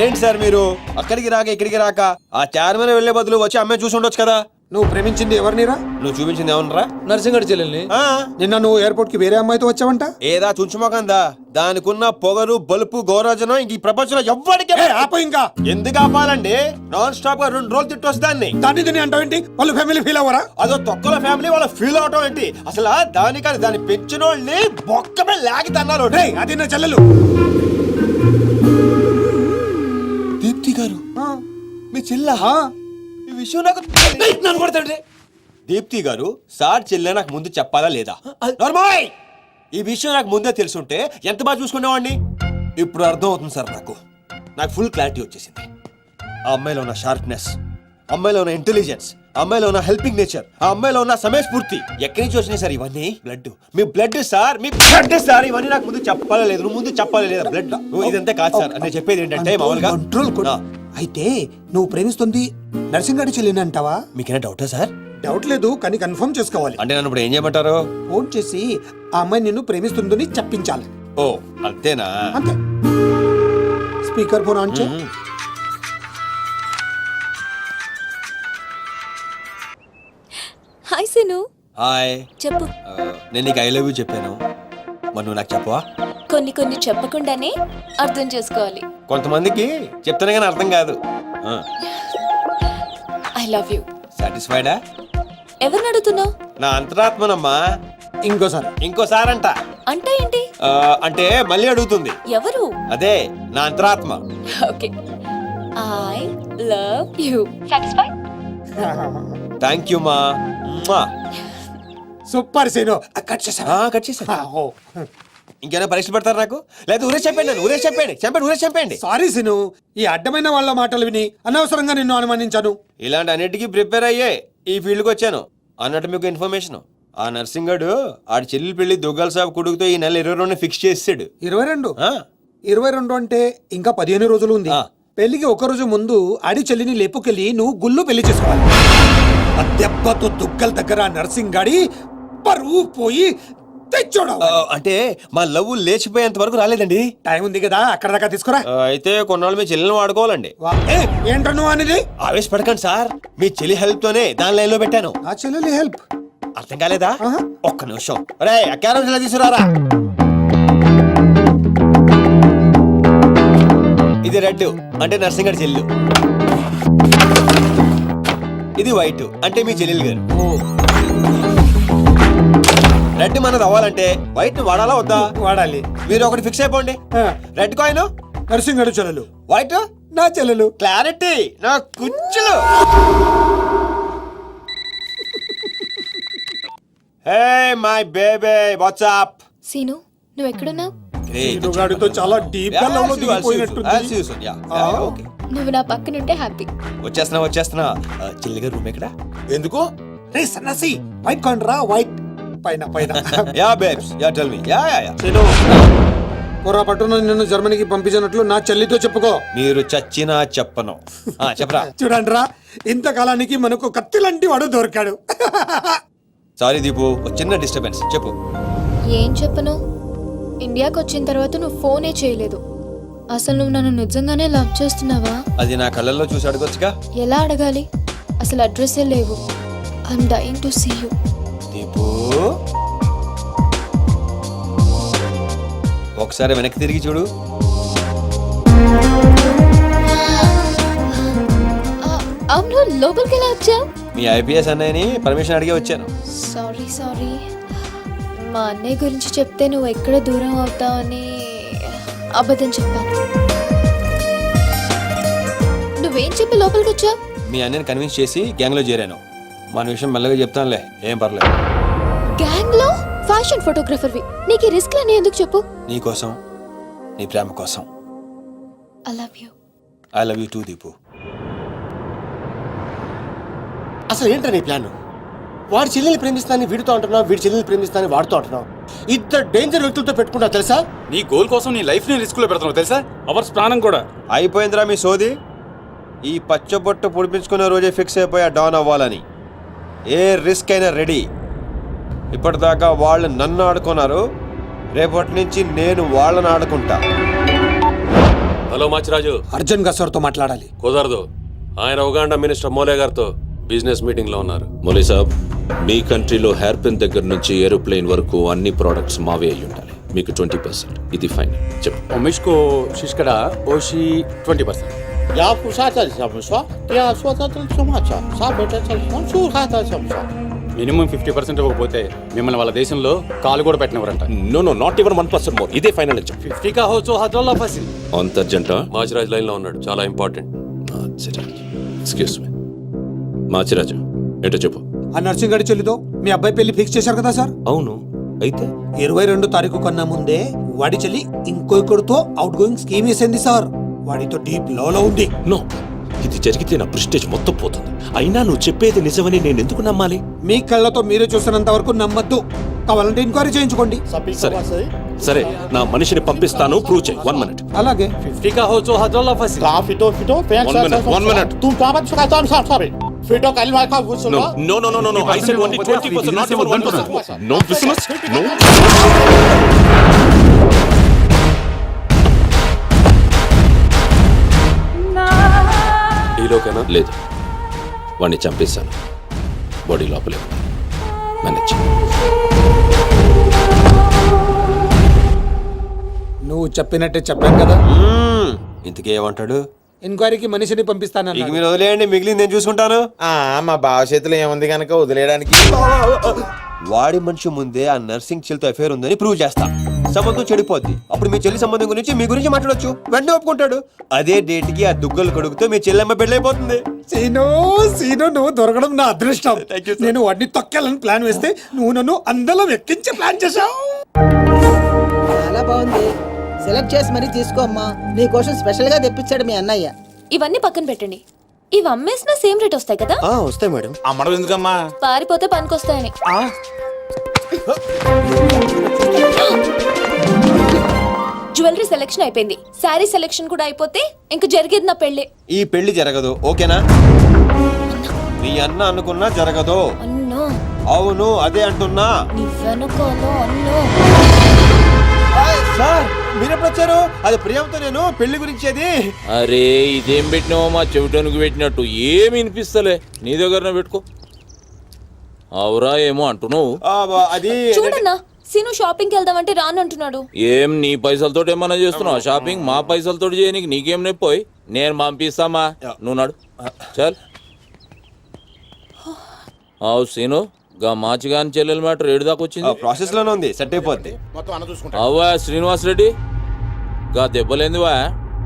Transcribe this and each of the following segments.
ఏంటి సార్ మీరు అక్కడికి రాక ఇక్కడికి రాక ఆ చార్మన్ వెళ్లే బదులు వచ్చి అమ్మాయి చూసి ఉండొచ్చు కదా. నువ్వు ప్రేమించింది ఎవరినిరా? నువ్వు చూపించింది ఏమన్నారా? నర్సింగడి చెల్లెల్ని. నిన్న నువ్వు ఎయిర్పోర్ట్ కి వేరే అమ్మాయితో వచ్చావంట. ఏదా చుంచుమోకందా, దానికున్న పొగరు బలుపు గౌరవజనం ఇంక ఈ ప్రపంచంలో ఎవ్వడికి ఆపో ఇంకా. ఎందుకు ఆపాలండి? నాన్ స్టాప్ గా 2 రోజులు తిట్టి వస్తాన్ని. దాన్ని అంటావేంటి? వాళ్ళు ఫ్యామిలీ ఫీల్ అవ్వరా? అదో తొక్కల ఫ్యామిలీ వాళ్ళ ఫీల్ అవటం ఏంటి? అసలు దానికని దాన్ని పెంచిన వాళ్ళని బొక్కమే లాగి తన్నారు. అది నా చెల్లెలు. దీప్తి గారు మీ చెల్ల ఈ విషయం నాకు నన్ను కొడతాడు. దీప్తి గారు సార్ చెల్లె నాకు ముందు చెప్పాలా లేదా? నార్మల్ ఈ విషయం నాకు ముందే తెలుసుంటే ఎంత బాగా చూసుకునేవాడిని. ఇప్పుడు అర్థం అవుతుంది సార్. నాకు ఫుల్ క్లారిటీ వచ్చేసింది. ఆ అమ్మాయిలో ఉన్న షార్ప్నెస్, అమ్మాయిలో ఉన్న ఇంటెలిజెన్స్, అమ్మాయిలో ఉన్న హెల్పింగ్ నేచర్, ఆ అమ్మాయిలో ఉన్న సమయస్ఫూర్తి ఎక్కడి నుంచి వచ్చినాయి సార్ ఇవన్నీ? బ్లడ్, మీ బ్లడ్ సార్, మీ బ్లడ్ సార్. ఇవన్నీ నాకు ముందు చెప్పాలా లేదు? నువ్వు ముందు చెప్పాలా లేదా? బ్లడ్ ఇదంతా కాదు సార్. నేను చెప్పేది ఏంటంటే మామూలుగా అయితే నువ్వు ప్రేమిస్తుంది నర్సింగడి చెల్లిని అంటావా? మీకేనా డౌటా సార్? డౌట్ లేదు, కానీ కన్ఫర్మ్ చేసుకోవాలి. అంటే నన్ను ఇప్పుడు ఏం చేయమంటారు? ఫోన్ చేసి ఆ అమ్మాయి నిన్ను ప్రేమిస్తుందని చెప్పించాలి. ఓ అంతేనా? అంతే. స్పీకర్ ఫోన్ ఆన్ చేయి. హాయ్ సీను. హాయ్. చెప్పు. నేను నీకు ఐ లవ్ యూ చెప్పాను, మరి నువ్వు నాకు చెప్పవా? కొన్ని చెప్పకుండానే అర్థం చేసుకోవాలి. కొంతమందికి చెప్తానే కానీ అర్థం కాదు. I love you. సాటిస్ఫైడా? ఎవరిని అడుగుతున్నావు? నా అంతరాత్మనమ్మా. ఇంకోసారి అంట. అంటే ఏంటి? అంటే మళ్ళీ అడుగుతుంది. ఎవరు? అదే నా అంతరాత్మ. Okay. I love you. Satisfy? Thank you మా. Super scene. కట్ చేసా. ఇంకేమైనా పరీక్ష పెడతారు నాకు? లేదా ఊరే చెప్పండి. సారీ సీను, ఈ అడ్డమైన వాళ్ళ మాటలు విని అనవసరంగా నిన్ను అనుమానించాను. ఇలాంటి అన్నిటికీ ప్రిపేర్ అయ్యే ఈ ఫీల్డ్కి వచ్చాను. అన్నట్టు మీకు ఇన్ఫర్మేషన్, ఆ నర్సింగడు ఆడి చెల్లి పెళ్లి దుగ్గాల సాబ్ కొడుకుతో ఈ నెల 22 ఫిక్స్ చేసాడు. 22 అంటే ఇంకా 15 రోజులు ఉంది. పెళ్లికి ఒక రోజు ముందు ఆడి చెల్లిని లేపుకెళ్ళి నువ్వు గుళ్ళు పెళ్లి చేసుకోవాలి. దెబ్బతో దుగ్గల దగ్గర నర్సింగాడి పరువు పోయి తెచ్చోడు. అంటే మా లవ్ లేచిపోయేంత వరకు రాలేదండి. టైం ఉంది కదా, అక్కడ దాకా తీసుకురా. అయితే కొన్నాళ్ళు మీ చెల్లెని వాడుకోవాలండి. ఏంటో నువ్వు అనేది? ఆవేశపడకండి సార్, మీ చెల్లి హెల్ప్ తోనే దాని లైన్ లో పెట్టాను. నా చెల్లెలి హెల్ప్ అర్థం కాలేదా? ఒక్క నిమిషం. రే క్యారమ్స్ ఇలా తీసుకురారా. ఇది రెడ్ అంటే నర్సింగడి చెల్లు, ఇది వైట్ అంటే మీ చెల్లెలు గారు. రెడ్ మనది అవ్వాలంటే వైట్ ని వాడాలా వద్దా? వాడాలి. మీరు ఒకటి ఫిక్స్ అయిపోండి. రెడ్ కాయిన్ నర్సింగడు చెల్లెలు, వైట్ నా చెల్లెలు. క్లారిటీ నా కుచ్చులు. Hey my baby, what's up? Seenu, నువ్వు ఎక్కడున్నావు? గాడితో చాలా డీప్ గా లవ్ లో దిగిపోయినట్టుంది. నువ్వు నా పక్కనుంటే హ్యాపీ. వచ్చేస్తున్నా. చెల్లిగా రూమ్ ఎక్కడ? ఎందుకు? రే సన్నసి, వైట్ కాయిన్ రా. వైట్ పైన. Yeah babes, yeah tell me. Yeah. పొరపాటున నిన్ను జర్మనీకి పంపించినట్లు నా చెల్లితో చెప్పుకో. మీరు చచ్చినా చెప్పను. చెప్పరా. చూడండి రా, ఇంతకాలానికి మనకు కత్తి లాంటి వాడు దొరికాడు. సారీ దీపు, చిన్న డిస్టర్బెన్స్. చెప్పు. ఏం చెప్పను? ఇండియాకి వచ్చిన తర్వాత నువ్వు ఫోనే చేయలేదు. అసలు నువ్వు నన్ను నిజంగానే లవ్ చేస్తున్నావా? అది నా కళ్ళల్లో చూసి అడగొచ్చుగా. ఎలా అడగాలి? అసలు అడ్రస్సే లేవు. I'm dying to see you. Deepu, ఒకసారి వెనక్కి తిరిగి చూడు. అవును, లోపలికి ఎలా వచ్చావు? మీ ఐపీఎస్ అన్నయ్యని పర్మిషన్ అడిగే వచ్చాను. సారీ. మా అన్నయ్య గురించి చెప్తే నువ్వు ఎక్కడ దూరం అవుతావని అబద్ధం చెప్పాను. నువ్వేం చెప్పి లోపలికి వచ్చావు? మీ అన్నయ్యని కన్విన్స్ చేసి గ్యాంగ్ లో చేరాను. మన విషయం మెల్లగా చెప్తానులే, ఏం పర్లేదు. గ్యాంగ్ లో ఫ్యాషన్ ఫోటోగ్రాఫర్వి, నీకు రిస్క్ లని ఎందుకు చెప్పు? నీ కోసం, నీ ప్రేమ కోసం. I love you. I love you two Deepu. అసలు ఏంటో నీ ప్లాన్? వాడి చెల్లెల్ని ప్రేమిస్తానని వీడితో అంటున్నావు, వీడి చెల్లెల్ని ప్రేమిస్తానని వాడితో అంటున్నావు. ఇద్దరు డేంజర్ వ్యక్తులతో పెట్టుకుంటావు తెలుసా? నీ గోల్ కోసం నీ లైఫ్ ని రిస్క్ లో పెడుతున్నావు తెలుసా? అవర్స్ ప్రాణం కూడా. అయిపోయిందిరా మీ సోది. ఈ పచ్చబొట్టు పొడిపించుకునే రోజే ఫిక్స్ అయిపోయా డాన్ అవ్వాలని. ఏ రిస్క్ అయినా రెడీ. ఇప్పటిదాకా వాళ్ళు నన్ను ఆడుకున్నారు, రేపటి నుంచి నేను వాళ్ళని ఆడుకుంటా. హలో మాచిరాజు. అర్జున్ గా సార్ తో మాట్లాడాలి. కుదరదు, ఆయన ఉగాండా మినిస్టర్ మోలే గారితో బిజినెస్ మీటింగ్ లో ఉన్నారు. మోలీ సాబ్, మీ కంట్రీలో హెయిర్ పిన్ దగ్గర నుంచి ఏరోప్లేన్ వరకు అన్ని ప్రోడక్ట్స్ మావే అయి ఉండాలి. మీకు 20%. ఇది ఫైన్. చెప్పు. ఒమిష్కో శిష్కడ ఓషి 20%.要不啥子怎么说？第二说这什么讲？啥不这这从出看的怎么说？మినిమం 50% ఇవ్వకపోతే మిమ్మల్ని వాళ్ళ దేశంలో కాలు కూడా పెట్టినవరంట. No no, not even 1% more. ఇదే ఫైనల్ అని చెప్పు. 50 కా హో తో హద్రల్లా ఫసి. అంత అర్జెంటా? మాచిరాజ్ లైన్ లో ఉన్నాడు, చాలా ఇంపార్టెంట్. Excuse me. మాచిరాజు, ఏంటో చెప్పు. ఆ నర్సింగ్ గారి చెల్లితో మీ అబ్బాయి పెళ్లి ఫిక్స్ చేశారు కదా సార్? అవును, అయితే 22 తారీఖు కన్నా ముందే వాడి చెల్లి ఇంకొకరితో అవుట్ గోయింగ్ స్కీమ్ వేసింది సార్. వాడితో డీప్ లో ఉంది. నో, ఇది జరిగితే నా ప్రెస్టేజ్ మొత్తం పోతుంది. అయినా నువ్వు చెప్పేది నిజమని నేను ఎందుకు నమ్మాలి? మీ కళ్ళతో మీరే చూసినంత వరకు నమ్మద్దు. కావాలంటే ఎంక్వైరీ చేయించుకోండి. సరే సరే, నా మనిషిని పంపిస్తాను, ప్రూవ్ చేయి. 1 minute. అలాగే 50 కా హో తో హద్రల్లా ఫసి.搞fito fito， 1 minute. 都干嘛去看咱们上上面？fito 赶紧来看不是 No, 吗？ no, no, no, no, no. I said only 20%, not even 1%. No business, no. ఈలోకేనా? లేదు, వాడిని చంపేశాను. బాడీ లోపలే ఉంది. మేనేజ్. నువ్వు చెప్పినట్టే చెప్పాను కదా. ఇంతకీ ఏమంటాడు? ఎంక్వైరీకి మనిషిని పంపిస్తానన్నా. ఇక మీరు వదిలేయండి, మిగిలింది నేను చూసుకుంటాను. మా భవిష్యత్తులో ఏముంది కనుక వదిలేయడానికి. వాడి మనిషి ముందే ఆ నర్సింగ్ చెల్లితో అఫేర్ ఉందని ప్రూవ్ చేస్తా. సంబంధం చెడిపోద్ది. అప్పుడు మీ చెల్లి సంబంధం గురించి మీ గురించి మాట్లాడొచ్చు. వెంటనే ఒప్పుకుంటాడు. అదే డేట్ కి ఆ దుగ్గలు కొడుకుతో మీ చెల్లెమ్మ పెళ్ళైపోతుంది. సీను నువ్వు దొరకడం నా అదృష్టం. Thank you, sir. నేను వాడిని తొక్కాలని ప్లాన్ వేస్తే నువ్వు నన్ను అందరం ఎక్కించే ప్లాన్ చేశావు. చాలా బాగుంది. సెలెక్ట్ చేసి మరీ తీసుకో అమ్మా. నీకోసం స్పెషల్ గా తెప్పించాడు మీ అన్నయ్య. ఇవన్నీ పక్కన పెట్టండి. ఇవి అమ్మేసినా సేమ్ రేట్ వస్తాయి కదా? వస్తాయి మేడం. అమ్మడం ఎందుకమ్మా? పారిపోతే పనికొస్తాయని. జ్యువెలరీ సెలెక్షన్ అయిపోయింది. శారీ సెలెక్షన్ కూడా అయిపోతే ఇంక జరిగేది నా పెళ్ళి. ఈ పెళ్లి జరగదు, ఓకేనా? మీ అన్న అనుకున్నా జరగదు. అన్నో, అవును, అదే అంటున్నా. నువ్వెనుకోను అన్నో. సార్ మీరెప్పుడు వచ్చారు? అది ప్రియాంతో నేను పెళ్లి గురించి అది. అరే ఇదేం పెట్టినావో మా చెవిటానికి పెట్టినట్టు ఏమి వినిపిస్తలే. నీ దగ్గరనే పెట్టుకో. అవురా ఏమో అంటున్నావు. అది చూడన్నా, సీను షాపింగ్ కి వెళ్దామంటే రానంటున్నాడు. ఏం నీ పైసలతో ఏమన్నా చేస్తున్నావు షాపింగ్? మా పైసలతో చేయనీకి నీకేం నొప్పోయి? నేను పంపిస్తామా, నువ్వు నాడు. చల్. అవు సీను, గా మాచిగాని చెల్లెల మ్యాటర్ ఏడు దాకా వచ్చింది. ప్రాసెస్ లోనే ఉంది, సెట్ అయిపోద్ది. మొత్తం అన్న చూసుకుంటా. అవ్వా శ్రీనివాస్ రెడ్డి, గా దెబ్బలేందివా?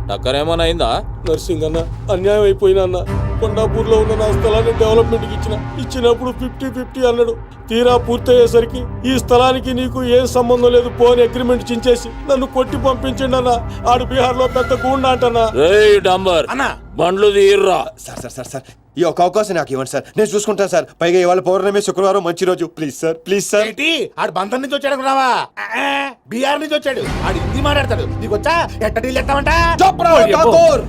టక్కరేమన్నా అయిందా? నర్సింగ్ అన్న, అన్యాయం అయిపోయినా అన్న. కొండాపూర్లో ఉన్న నా స్థలాన్ని డెవలప్మెంట్కి ఇచ్చినప్పుడు 50-50 అన్నాడు. తీరా పూర్తయ్యేసరికి ఈ స్థలానికి నీకు ఏం సంబంధం లేదు పోని అగ్రిమెంట్ చించేసి నన్ను కొట్టి పంపించండి అన్న. ఆడు బీహార్ లో పెద్ద గూండా అంటన్నా. రేయ్ డంబర్, బండ్లు తీర్రా. సార్ సార్ సార్ సార్, ఈ ఒక అవకాశం నాకు ఇవ్వండి సార్, నేను చూసుకుంటాను సార్. పైగా ఇవాళ పౌర్ణమి, శుక్రవారం మంచి రోజు. Please sir, please sir. ఏంటి ఆడు బంధం నుంచి వచ్చాడు అనుకున్నావా? బీహార్ నుంచి వచ్చాడు. ఆడు హిందీ మాట్లాడతాడు. నీకు వచ్చా? ఎట్ట డీల్ ఎత్తామంట? चुप रहो ठाकुर,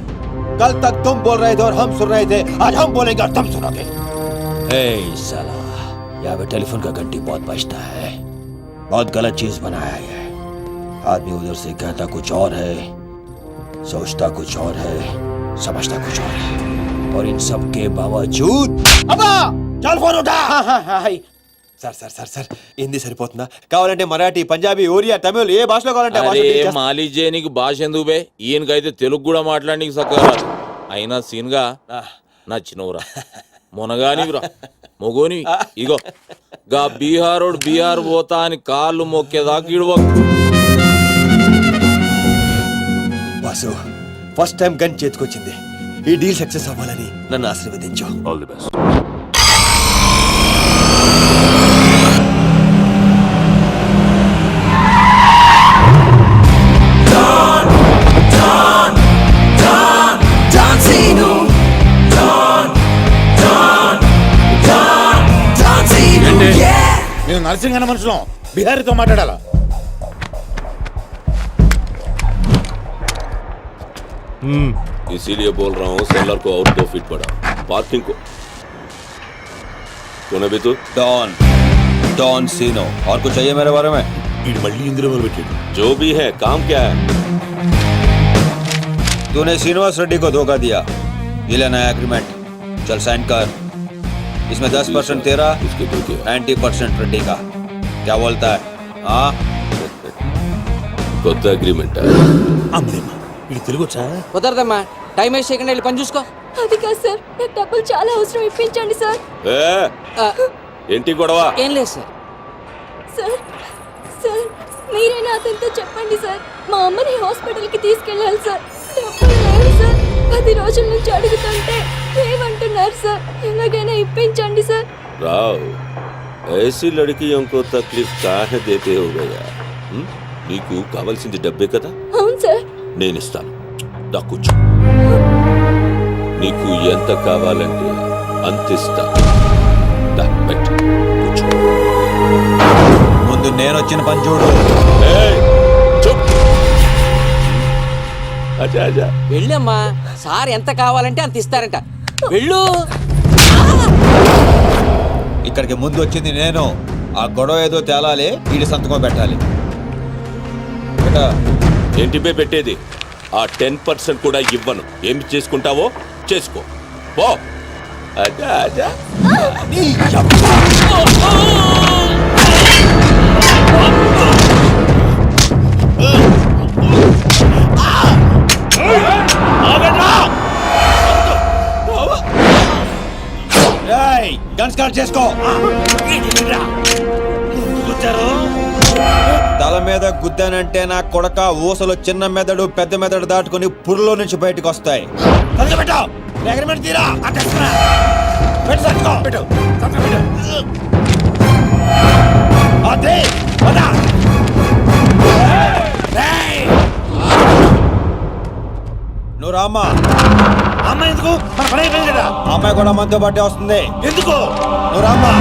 कल तक तुम बोल रहे थे और हम सुन रहे थे, आज हम बोलेंगे और तुम सुनोगे. ए साला, यहाँ पे टेलीफोन का घंटी बहुत बजता है. बहुत गलत चीज बनाया है. आदमी उधर से कहता कुछ और है, सोचता कुछ और है, समझता कुछ और है, और इन सब के बावजूद अब्बा चल फोन उठा. Sir sir sir sir, Hindi సరిపోతుందా? కావాలంటే మరాఠీ, పంజాబీ, ఒరియా, తమిళ్, ఏ భాషలో కావాలంటే ఆ భాషలో అరే teach చేస్తా. మాలిజే నీకు భాష ఎందుకు బే? ఈయనకైతే తెలుగు కూడా మాట్లాడనీకి సక్కరా. అయినా సీన్గా నచ్చినవురా, మునగానివిరా, మొగోని. ఇగో గా బీహార్ పోతా అని కాళ్ళు మొక్కేదాకా ఇడవ. బాసు, ఫస్ట్ టైం గన్ చేతికొచ్చింది. ఈ డీల్ సక్సెస్ అవ్వాలని నన్ను ఆశీర్వదించు. All the best. నేను నర్సింగ్ అన్న మనుషులం, బిహారీతో మాట్లాడాలా? इसीलिए बोल रहा हूँ सेलर को और 2 फीट बढ़ा, पार्किंग को. कौन है भी तू? डॉन सीनो. और कुछ चाहिए मेरे बारे में? जो भी है, काम क्या है? तूने श्रीनिवास रेड्डी को धोखा दिया, ये लेना है एग्रीमेंट, चल साइन कर। इसमें 10% तेरा, इसके दो क्या? 90% रेड्डी का। क्या बोलता है? हाँ కొత్త అగ్రిమెంట్ అమ్మదేమ్మా ఇది తెలుగు వచ్చా? కుదరదమ్మా, టైం వేస్ట్ చేయకుండా వెళ్ళి పని చూసుకో. అది కాదు సార్, నాకు డబ్బులు చాలా అవసరం, ఇప్పించండి సార్. ఏంటి గొడవ? ఏం లేదు సార్. సార్ సార్ మీరైనా అతనితో చెప్పండి సార్, మా అమ్మని హాస్పిటల్కి తీసుకెళ్ళాలి సార్. డబ్బులు లేవు సార్, 10 రోజుల నుంచి అడుగుతుంటే ఏమంటున్నారు సార్, ఎలాగైనా ఇప్పించండి సార్. రావ్ ऐसी लड़कियों को तकलीफ काहे देते हो गया? నీకు కావాల్సింది డబ్బే కదా, అవును సార్. నేను ఇస్తాను. దా కూర్చో. నీకు ఎంత కావాలంటే అంత ఇస్తా. దా పెట్టు, కూర్చో. ముందు నేను వచ్చిన పని చూడు. ఏయ్, చూప్. అచ్చా అచ్చా. వెళ్ళమ్మా, సార్ ఎంత కావాలంటే అంత ఇస్తారంట. వెళ్ళు. ఇక్కడికి ముందు వచ్చింది నేను. ఆ గొడవ ఏదో తేలాలి, వీడి సంతకం పెట్టాలి. ఏంటి బే పెట్టేది? ఆ 10% కూడా ఇవ్వను. ఏమి చేసుకుంటావో చేసుకో పో. అచ్చా అచ్చా. గన్ స్టార్ట్ చేసుకో. తల మీద గుద్దానంటే నా కొడక ఊసలు చిన్న మెదడు పెద్ద మెదడు దాటుకుని పుర్లో నుంచి బయటకు వస్తాయి. నువ్వు రామ్మా. అమ్మ ఎందుకు? మన పని అయిపోయింది కదా. అమ్మాయి కూడా మనతో పాటే వస్తుంది. ఎందుకు? నువ్వు రామ్మా.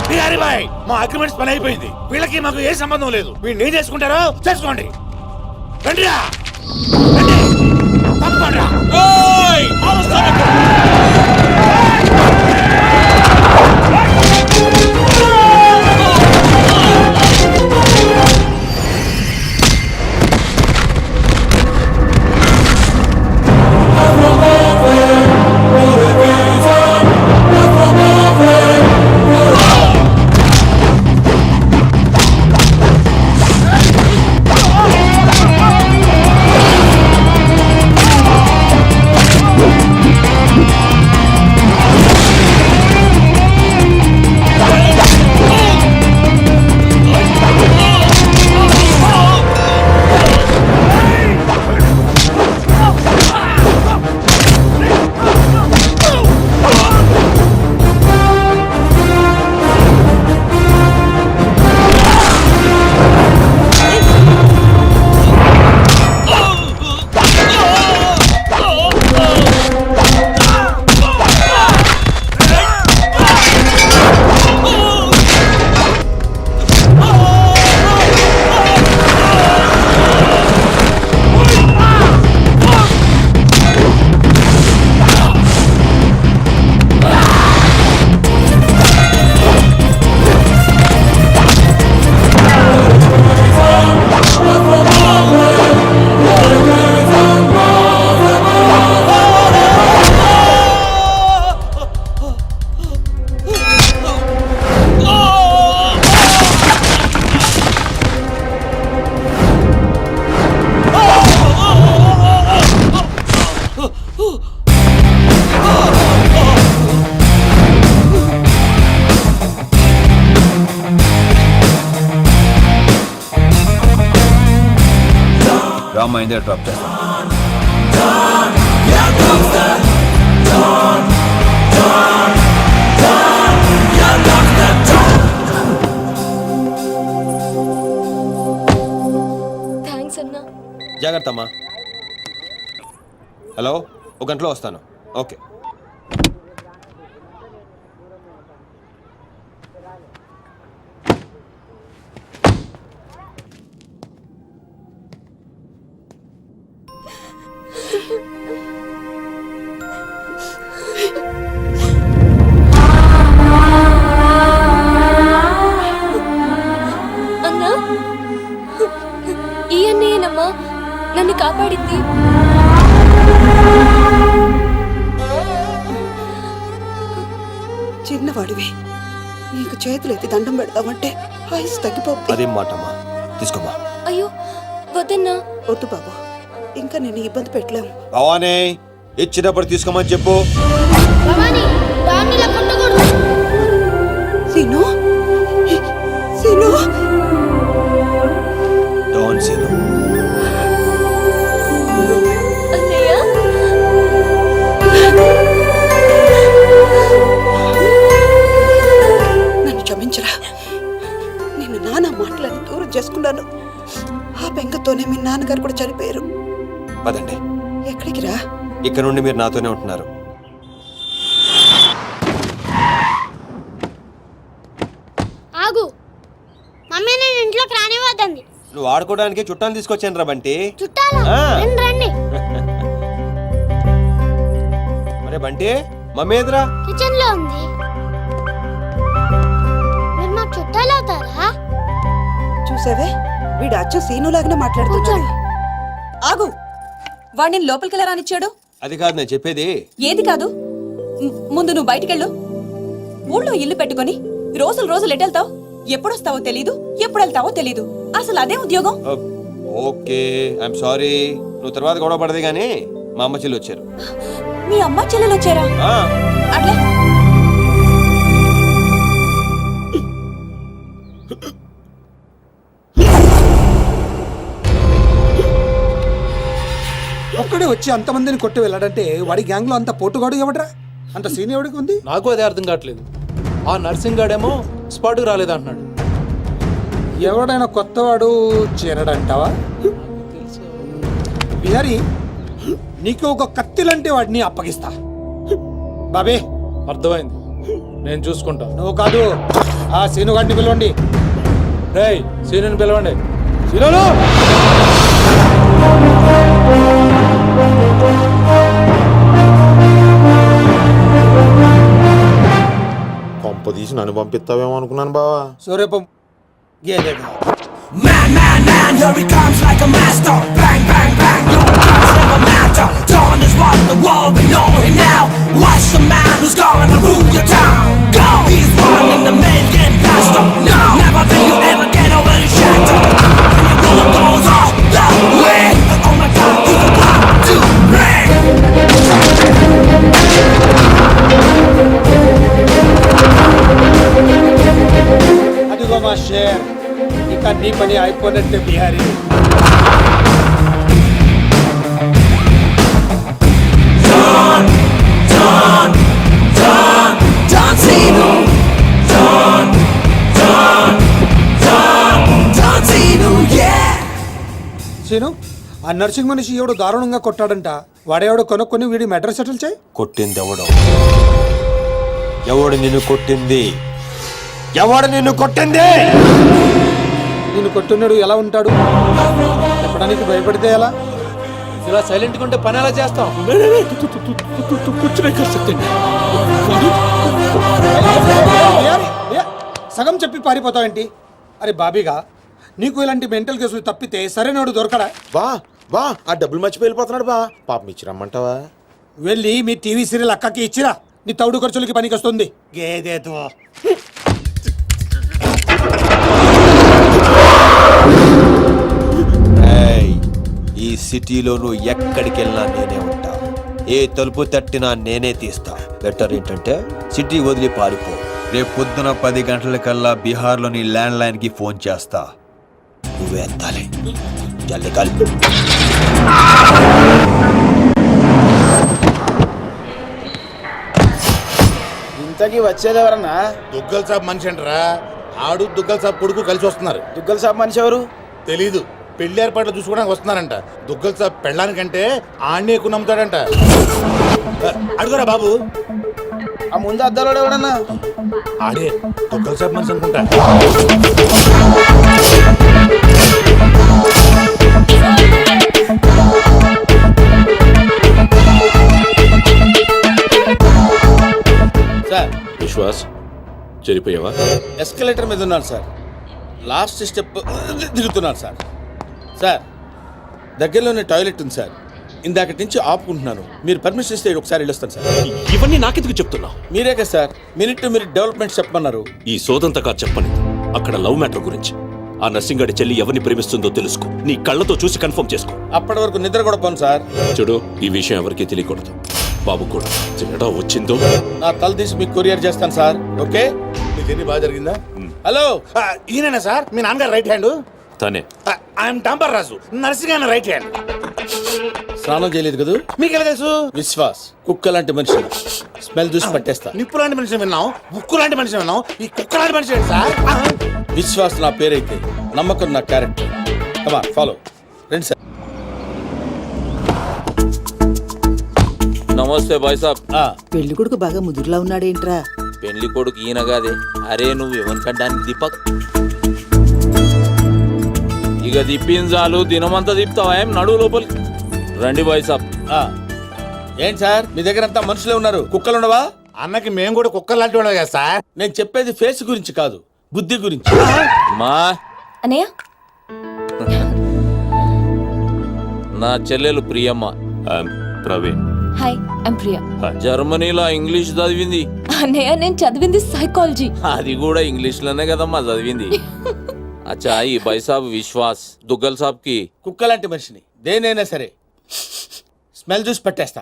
బిహారీ బాయ్, మా అగ్రిమెంట్స్ పని అయిపోయింది. వీళ్ళకి మాకు ఏ సంబంధం లేదు. వీళ్ళు ఏం చేసుకుంటారో చేసుకోండి. రండిరా, రండి, తప్పకుండా. రామ్మా, ఇందే డ్రాప్ చేస్తాను. థ్యాంక్స్ అన్నా. జాగ్రత్త అమ్మా. హలో, 1 గంటలో వస్తాను. ఓకే. అన్నా, ఈ అన్నయ్యనమ్మా నన్ను కాపాడింది. పెద్దవాడివి నీకు చేతులు ఎత్తి దండం పెడతామంటే ఆయుస్ తగ్గిపోద్ది. అదేం మాటమ్మా, తీసుకోమ్మా. అయ్యో వద్దన్నా. వద్దు బాబు, ఇంకా నేను ఇబ్బంది పెట్టలేము. భవానీ, ఇచ్చినప్పుడు తీసుకోమని చెప్పు. సీను, సీను, డోంట్ సీను. అన్నయ్య నన్ను క్షమించరా. నిన్ను నాన్న మాటలని దూరం చేసుకున్నాను. ఆ బెంగతోనే మీ నాన్నగారు కూడా చనిపోయారు. పదండి. ఎక్కడికి రా? ఇక్కడ నుండి మీరు నాతోనే ఉంటున్నారు. ఆగు, మమ్మీ నేను ఇంట్లోకి రానివ్వద్దండి. నువ్వు ఆడుకోవడానికి చుట్టాలు తీసుకొచ్చాను రా బంటి. చుట్టాలా? ఆ. రండి రండి. మరే బంటి, మమ్మీ ఎదురా. కిచెన్ లో ఉంది. మీరు మాకు చుట్టాలు అవుతారా? చూసావే, వీడు అచ్చు సీనులాగానే మాట్లాడుతున్నాడు. ఆగు, వాడిని లోపలికి రానిచ్చాడు. అది కాదు నేను చెప్పేది. ఏది కాదు? ముందు నువ్వు బయటికెళ్ళు. ఊళ్ళో ఇల్లు పెట్టుకొని రోజులు రోజులు ఎటెళ్తావు? ఎప్పుడొస్తావో తెలీదు, ఎప్పుడు వెళ్తావో తెలీదు. అసలు అదే ఉద్యోగం. Okay, I'm sorry. నువ్వు తర్వాత గొడవ పడదే గానీ మా అమ్మ చెల్లి వచ్చారు. మీ అమ్మ చెల్లెలు వచ్చారా? ఆ. అట్లే ఒక్కడే వచ్చి అంతమందిని కొట్టి వెళ్ళాడంటే వాడి గ్యాంగ్ లో అంత పోటుగాడు ఎవడరా? అంత సీన్ ఎవడికి ఉంది? నాకు అదే అర్థం కావట్లేదు. ఆ నర్సింగ్ గాడేమో స్పాట్కి రాలేదంటున్నాడు. ఎవడైనా కొత్తవాడు చేరడంటావా? బిహారీ, నీకు ఒక కత్తి లాంటి వాడిని అప్పగిస్తా. బాబే, అర్థమైంది, నేను చూసుకుంటా. నువ్వు కాదు, ఆ సీను గాడిని పిలవండి. రేయ్, సీనుని పిలవండి. సీనులు! కొంప తీసి నన్ను పంపిస్తావేమో అనుకున్నాను బావా. సూర్యపం గేదెగా. అదిగో మా షేర్, ఇక నీ పని అయిపోయినట్టే బిహారీ. సీను, ఆ నర్సింగ్ మనిషి ఎవడు దారుణంగా కొట్టాడంట. వాడేవాడు కొనుక్కొని వీడి మ్యాటర్ సెటిల్ చేయి. కొట్టింది ఎవడు? ఎవడు నిన్ను కొట్టింది? ఎవడు నిన్ను కొట్టింది? నిన్ను కొట్టున్నాడు ఎలా ఉంటాడు చెప్పడానికి భయపడితే ఎలా? ఇలా సైలెంట్గా ఉంటే పని ఎలా చేస్తాం? సగం చెప్పి పారిపోతావేంటి? అరే బాబీగా, నీకు ఇలాంటి మెంటల్ కేసులు తప్పితే సరైనోడు దొరకడా? బా ఆ డబ్బులు మర్చిపోయి వెళ్ళిపోతున్నాడు బా. పాపం ఇచ్చిరమ్మంటావా? వెళ్ళి మీ టీవీ సీరియల్ అక్కకి ఇచ్చిరా, నీ తౌడు ఖర్చులకి పనికి వస్తుంది. గేదేతో ఈ సిటీలో నువ్వు ఎక్కడికి వెళ్ళినా నేనే ఉంటా. ఏ తలుపు తట్టినా నేనే తీస్తా. బెటర్ ఏంటంటే సిటీ వదిలి పారిపో. రేపు పొద్దున 10 గంటలకల్లా బీహార్లోని ల్యాండ్ లైన్ కి ఫోన్ చేస్తా. నువ్వే ఎత్తాలి. జల్ది కల్. ఇంతకీ వచ్చేది ఎవరన్నా? దుగ్గల్ సాబ్ మనిషి అంటారా? ఆడు దుగ్గల్ సాబ్ కొడుకు కలిసి వస్తున్నారు. దుగ్గల్ సాబ్ మనిషి ఎవరు? తెలీదు. పెళ్లి ఏర్పాట్లు చూసుకోవడానికి వస్తున్నారంట. దుగ్గల్ సాబ్ పెళ్ళానికంటే ఆడిని ఎక్కువ నమ్ముతాడంట. అడుగురా బాబు. ఆ ముందు అద్దాలోడు ఎవడన్నా? ఆడే దుగ్గల్ సాబ్ మనిషి అనుకుంటా. సార్ విశ్వాస్ చెరిపోయావా? ఎస్కలేటర్ మీద ఉన్నాను సార్. లాస్ట్ స్టెప్ దిగుతున్నాను సార్. సార్ దగ్గరలోనే టాయిలెట్ ఉంది సార్. ఇందాకటి నుంచి ఆపుకుంటున్నాను. మీరు పర్మిషన్ ఇస్తే ఒకసారి వెళ్ళొస్తాను సార్. ఇవన్నీ నాకెందుకు చెప్తున్నావు? మీరే కదా sir minute to minute development చెప్పమన్నారు. ఈ సోదంతా కాదు చెప్పని, అక్కడ లవ్ మ్యాటర్ గురించి. ఆ నర్సింగాడి చెల్లి ఎవరిని ప్రేమిస్తుందో తెలుసుకో, నీ కళ్ళతో చూసి కన్ఫర్మ్ చేసుకో. అప్పటి వరకు నిద్ర కూడా పోను సార్. చూడు, ఈ విషయం ఎవరికీ తెలియకూడదు. బాబు కూడా తేడా వచ్చిందో నా తల తీసి మీకు కొరియర్ చేస్తాను సార్. ఓకే, మీకు ఎన్ని బాగా జరిగిందా? హలో, ఈయనేనా సార్ మీ నాన్నగారు రైట్ హ్యాండ్? తనే. I'm tamper Raju, nursing right hand. స్నానం చేయలేదు కదా? మీకు ఎలా తెలుసు? విశ్వాస్ కుక్క లాంటి మనిషి, స్మెల్ చూసి పట్టేస్తా. నిప్పు లాంటి మనిషి విన్నాం, ఉక్కు లాంటి మనిషి విన్నాం, ఈ కుక్క లాంటి మనిషి ఏంటి సార్? విశ్వాస్ నా పేరైతే నమ్మకం నా క్యారెక్టర్. కమా ఫాలో రండి సార్. నమస్తే బాయ్ సాబ్. పెళ్లి కొడుకు బాగా ముదురులా ఉన్నాడేంట్రా? పెళ్లి కొడుకు ఈయన కాదే. అరే నువ్వు ఎవరికంటానికి దీపక్. ఇక దిప్పింది చాలు, దినమంతా దిప్తావా ఏం? నడువు లోపలికి రండి బాయ్ సాబ్. ఏంటి సార్ మీ దగ్గర అంతా మనుషులే ఉన్నారు, కుక్కలు ఉండవా? అన్నకి మేము కూడా కుక్క లాంటి వాళ్ళం కదా సార్. నేను చెప్పేది ఫేస్ గురించి కాదు, బుద్ధి గురించి. మా అన్నయ్య నా చెల్లెలు ప్రియమ్మ. ప్రవీణ్. Hi I'm Priya. జర్మనీలో ఇంగ్లీష్ చదివింది. అన్నయ్య నేను చదివింది సైకాలజీ. అది కూడా ఇంగ్లీష్ లోనే కదమ్మా చదివింది. అచ్చా, ఈ బాయ్ సాబ్ విశ్వాస్ దుగ్గల్ సాబ్ కి కుక్క లాంటి మనిషిని దేనైనా సరే స్మెల్ చూసి పట్టేస్తా.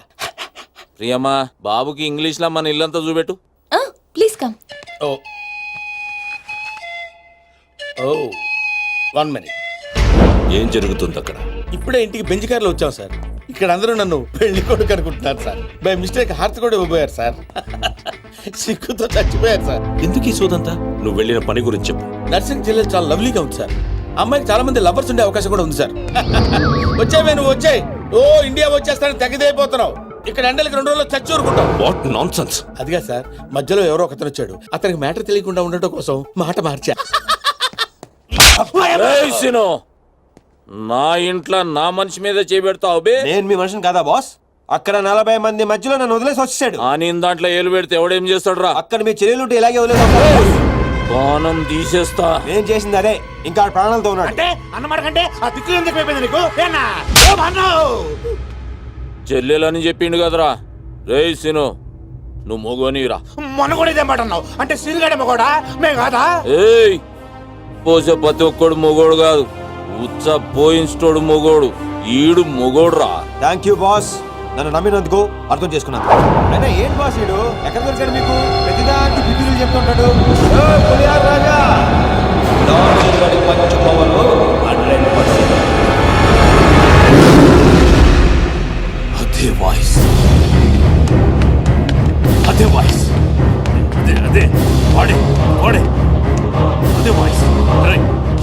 ప్రియమ్మా, బాబుకి ఇంగ్లీష్ లో మన ఇల్లంతా చూపెట్టు. Please come. ఓ ఓ 1 minute. ఏం జరుగుతుంది అక్కడ? ఇప్పుడే ఇంటికి బెంచ్ కార్లో వచ్చాం సార్. ఇక్కడ అందరూ నన్ను పెళ్లి కొడుకు అనుకుంటున్నారు సార్. బై మిస్టేక్ హార్ట్ కూడా ఇవ్వబోయారు సార్. సిగ్గుతో చచ్చిపోయారు సార్. ఎందుకు ఈ సోదంతా? నువ్వు వెళ్ళిన పని గురించి చెప్పు. నర్సింగ్ జిల్లా చాలా లవ్లీగా ఉంది సార్. అమ్మాయికి చాలా మంది లవర్స్ ఉండే అవకాశం కూడా ఉంది సార్. వచ్చావే నువ్వు, వచ్చాయి. ఓ ఇండియా వచ్చేస్తానని తెగదైపోతున్నావు. ఇక్కడ ఎండలకి 2 రోజుల్లో చచ్చి ఊరుకుంటావు. What nonsense. అదిగా సార్, మధ్యలో ఎవరో ఒకతను వచ్చాడు. అతనికి మ్యాటర్ తెలియకుండా ఉండటం కోసం మాట మార్చా. ఏయ్ సినో, నా ఇంట్లో నా మనిషి మీద చేపెడతావు బే. నేను మీ మనిషిని కాదా బాస్? అక్కడ 40 మంది మధ్యలో నన్ను వదిలేసి వచ్చాడు. ఆ నేను దాంట్లో ఏలు పెడితే ఎవడేం చేస్తాడు రా? అక్కడ మీ చెల్లెలుంటే ఇలాగే వదిలేసి బాణం తీసేస్తా. నేను చేసింది అదే, ఇంకా ఆడ ప్రాణాలతో ఉన్నాడు. అంటే అన్నమాట కంటే ఆ దిక్కులు ఎందుకు అయిపోయింది నీకు? చెల్లెలని చెప్పిండు కదరా. రేయ్ సినో, నువ్వు మొగోనిరా. మొన్న కూడా ఇదే మాట అన్నావు. అంటే సీరుగాడే మొగోడా, మేము కాదా? ఏయ్, పోసే ప్రతి ఒక్కడు మొగోడు కాదు, ఉచ్చ పోయిన్స్టోడు మొగోడు. ఈడు మొగోడు రా. థ్యాంక్ యూ బాస్, నన్ను నమ్మినందుకు, అర్థం చేసుకున్నాను. అయినా ఏంటి బాస్ వీడు ఎక్కడ దొరికాడు మీకు? ప్రతిదానికి బిడ్డలు చెప్తుంటాడు. రాజా అదే వాయిస్, అదే వాయిస్, అదే వాడే వాడే, అదే వాయిస్.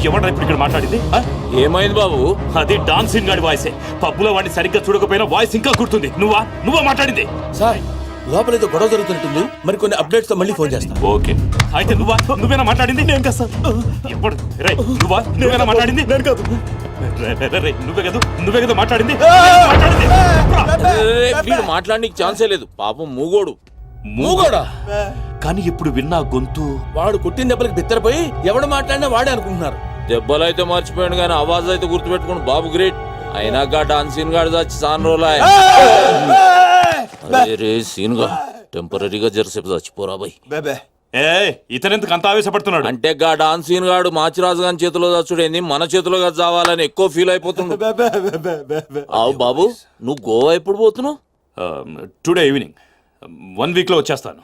ఎవడ్రా ఇప్పుడు ఇక్కడ మాట్లాడింది? ఏమైంది బాబు? అది డాన్సింగ్ గాడి వాయిసే. పబ్బులో వాడిని సరిగ్గా చూడకపోయినా వాయిస్ ఇంకా గుర్తుంది. నువ్వా మాట్లాడింది? సార్ లోపల ఏదో గొడవ జరుగుతున్నట్టుంది. మరి కొన్ని అప్డేట్స్ తో మళ్ళీ ఫోన్ చేస్తా. ఓకే, అయితే నువ్వేనా మాట్లాడింది? నేను కాదు సార్. ఎప్పుడు నువ్వేనా మాట్లాడింది? నేను కాదు. నువ్వే కదా మాట్లాడింది. వీడు మాట్లాడడానికి ఛాన్సే లేదు. పాపం మూగోడు. మూగోడా? కానీ ఇప్పుడు విన్నా గొంతు. వాడు కొట్టిన దెబ్బలకి బిత్తరపోయి ఎవడు మాట్లాడినా వాడే అనుకుంటున్నారు. దెబ్బలైతే మర్చిపోయాడు కానీ ఆవాజ్ అయితే గుర్తుపెట్టుకోండి. బాబు గ్రేట్. అయినా గా డాన్సీన్ గాడు చచ్చి సాన్ రోజులు. రే సీన్ గా టెంపరీగా జరసేపు చచ్చిపోరా బాయ్. ఇతనెందుకు అంత ఆవేశపడుతున్నాడు? అంటే గా డాన్సీన్ గాడు మాచిరాజు గారి చేతిలో చచ్చుడేంది, మన చేతిలో చావాలని ఎక్కువ ఫీల్ అయిపోతుండు. అవు బాబు, నువ్వు గోవా ఎప్పుడు పోతున్నావు? టుడే ఈవినింగ్, 1 week లో వచ్చేస్తాను.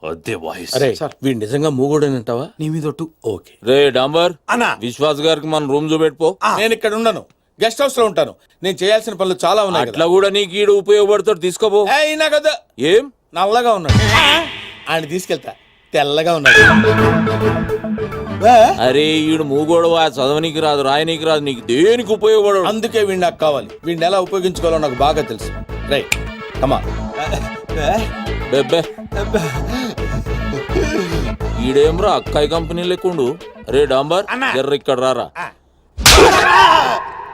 అదే వాయిస్. అరే వీడు నిజంగా మూగోడేనంటావా? నీ మీద ఒట్టు. ఓకే రే డాంబర్, అన్నా విశ్వాస్ గారికి మన రూమ్ చూపెట్టుకో. నేను ఇక్కడ ఉండను, గెస్ట్ హౌస్ లో ఉంటాను. నేను చేయాల్సిన పనులు చాలా ఉన్నాయి. అట్లా కూడా నీకు ఈడు ఉపయోగపడతాడు, తీసుకోపో. అయినా కదా ఏం నల్లగా ఉన్నాడు, ఆయన తీసుకెళ్తా. తెల్లగా ఉన్నాడు. అరే ఈడు మూగోడవా, చదవనీకి రాదు, రాయనీకి రాదు, నీకు దేనికి ఉపయోగపడవు. అందుకే వీడు నాకు కావాలి. వీడిని ఎలా ఉపయోగించుకోవాలో నాకు బాగా తెలుసు. రైట్ కమా. బెబ్బే ఈడేమ్రా అక్కాయి కంపెనీ లేకుండు. రే డాంబర్, ఎర్ర ఇక్కడ రారా.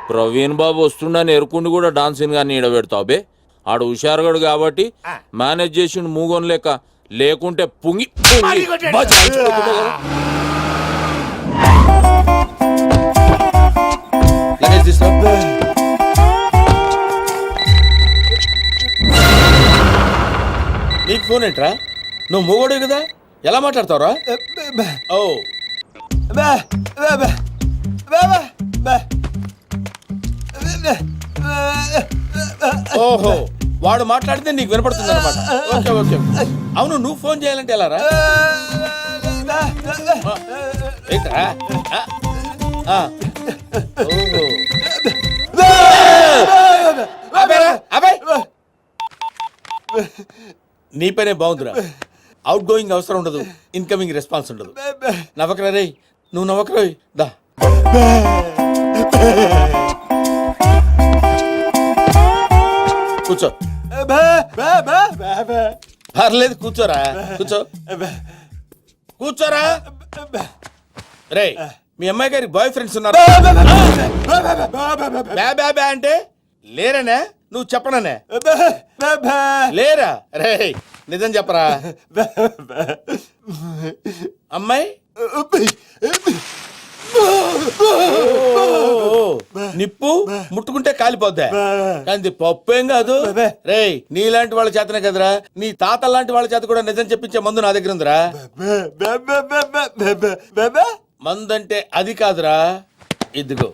ప్రవీణ్ బాబు వస్తుండని ఎరుకుండి కూడా డాన్సింగ్ గాని ఈడబెడతావు బే. ఆడు హుషారుగాడు కాబట్టి మేనేజ్ చేసిండు మూగోన్ లేక, లేకుంటే పుంగి నీకు ఫోన్ ఏంట్రా? నువ్వు మూగోడే కదా, ఎలా మాట్లాడతావురా? ఓ ఓహో, వాడు మాట్లాడితే నీకు వినపడుతుంది అనమాట. Okay okay. అవును, నువ్వు ఫోన్ చేయాలంటే ఎలా రా? ఏంట్రా? ఓహో. అబ్బాయి, నీ పనే బాగుందిరా. అవుట్ గోయింగ్ అవసరం ఉండదు, ఇన్కమింగ్ రెస్పాన్స్ ఉండదు. నవ్వకరా రే, నువ్వు నవ్వకరా. దా కూర్చో. పర్లేదు, కూర్చోరా, కూర్చో, కూర్చోరా. రే, మీ అమ్మాయి గారికి బాయ్ ఫ్రెండ్స్ ఉన్నారు? బ్యా అంటే లేరనే? నువ్వు చెప్పననే? లేరా? రే నిజం చెప్పరా. అమ్మాయి నిప్పు ముట్టుకుంటే కాలిపోద్దా, కానీ పప్పేం కాదు. రే, నీలాంటి వాళ్ళ చేతనే కదరా, నీ తాత లాంటి వాళ్ళ చేత కూడా నిజం చెప్పించే మందు నా దగ్గర ఉందిరా. మందంటే అది కాదురా, ఇదిగో.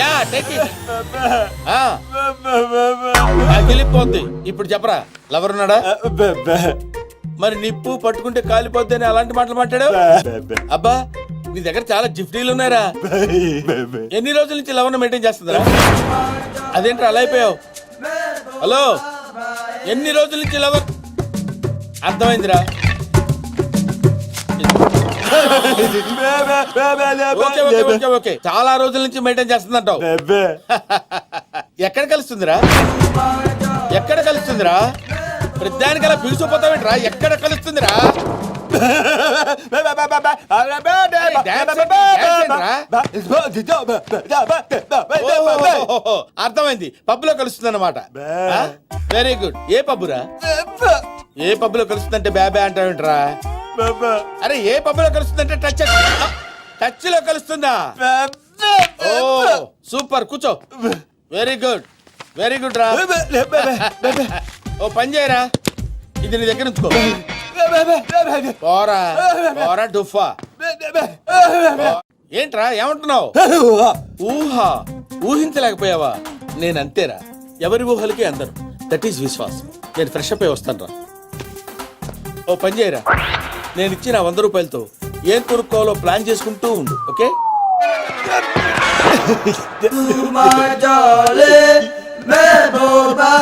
Yeah, take it. అగిలిపోద్ది. ఇప్పుడు చెప్పరా, లవర్ ఉన్నాడా? మరి నిప్పు పట్టుకుంటే కాలిపోద్ది అని అలాంటి మాటలు మాట్లాడావు? అబ్బా, నీ దగ్గర చాలా జిఫ్టీలు ఉన్నారా. ఎన్ని రోజుల నుంచి లవర్ మెయింటైన్ చేస్తుందా? అదేంట్రా అలా అయిపోయావు? హలో, ఎన్ని రోజుల నుంచి లవర్? అర్థమైందిరా. ఓకే ఓకే ఓకే ఓకే, చాలా రోజుల నుంచి మెయింటైన్ చేస్తుందంటావు. ఎక్కడ కలుస్తుందిరా? ఎక్కడ కలుస్తుందిరా? ప్రతిదానికలా పిలిచిపోతావేంట్రా? ఎక్కడ కలుస్తుందిరా? అర్థమైంది, పబ్బులో కలుస్తుంది అన్నమాట. Very good. ఏ పబ్బురా? ఏ పబ్బులో కలుస్తుందంటే బ్యాబా అంటావేంట్రా? అరే, ఏ పబ్బులో కలుస్తుందంటే టచ్ లో కలుస్తుందా? ఓ సూపర్, కూర్చో. వెరీ గుడ్, వెరీ గుడ్ రా. ఓ పని చేయరా, ఇది నీ దగ్గర ఉంచుకో. పోరా పోరా డుఫా. ఏంట్రా, ఏమంటున్నావు? ఊహా, ఊహించలేకపోయావా? నేను అంతేరా, ఎవరి ఊహలకి అందరు. That is Vishwas. నేను ఫ్రెష్ అప్ అయి వస్తాను రా. ఓ పని చేయరా, నేను ఇచ్చిన 100 రూపాయలతో ఏం కొనుక్కోవాలో ప్లాన్ చేసుకుంటూ ఉండు. ఓకే? महबूबा